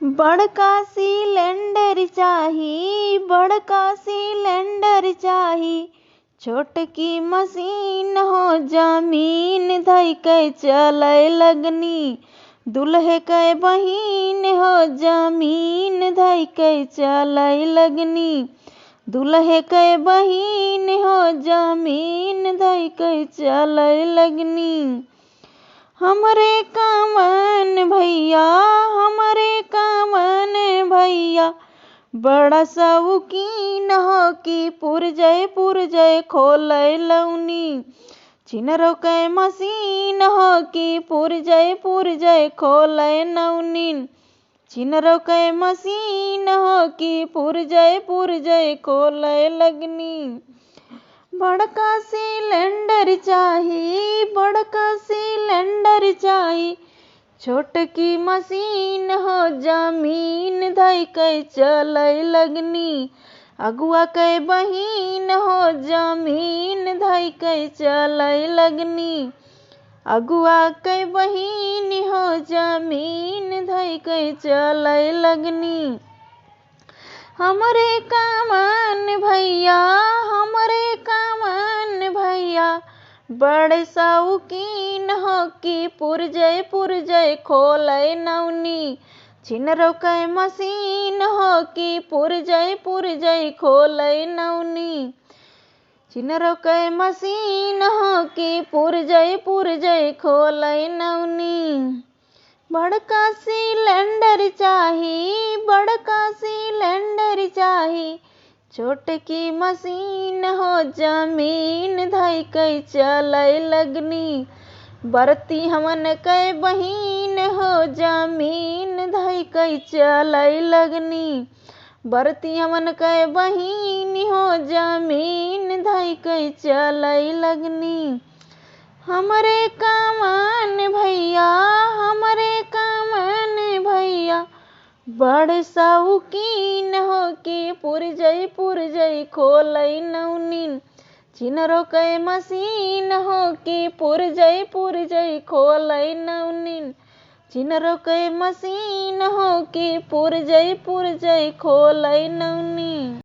बड़का सिलेंडर चाही, बड़का सिलेंडर चाही। छोटकी मशीन हो जमीन धइ के चलय लगनी। दुल्हे के बहिन हो जमीन धइ के चलय लगनी। दुल्हे के बहिन हो जमीन धइ के चलय लगनी। हमरे कामन भैया, हमरे कामन भैया। बड़ा शौकीन हो कि पुरजय खोलय लौनी। छिनरो के मशीन हो कि पुरजय खोलय नौनी। छिनरो के मशीन हो कि पुरजय खोलय लगनी। बड़का सिलेंडर चाही, बड़का सिलेंडर चाही। छोटकी मशीन हो जमीन धइ के चलय लगनी। अगुआ के बहिन हो जमीन धइ के चलय लगनी। अगुआ के बहिन हो जमीन धइ के चलय लगनी। हमरे कामन भैया, हमरे कामन भैया। बड़े शौकीन हो कि पुरजय खोलय नौनी। छिनरो के मशीन हो कि पुरजय खोलय नौनी। छिनरो के मशीन हो कि पुरजय खोलय नौनी। बड़का सिलेंडर चाही, बड़का सिलेंडर चाही। छोटकी मशीन हो जमीन धइ के चलय लगनी। बरती हमन के बहिन हो जमीन धइ के चलय लगनी। बरती हमन के बहिन हो जमीन धइ के चलय लगनी। हमरे कामन भैया, हमरे कामन भैया। बड़ शौकीन हो कि पुरजय खोलय नौनी। छिनरो के मशीन हो कि पुरजय खोलय नौनी। छिनरो के मशीन हो कि पुरजय खोलय नौनी।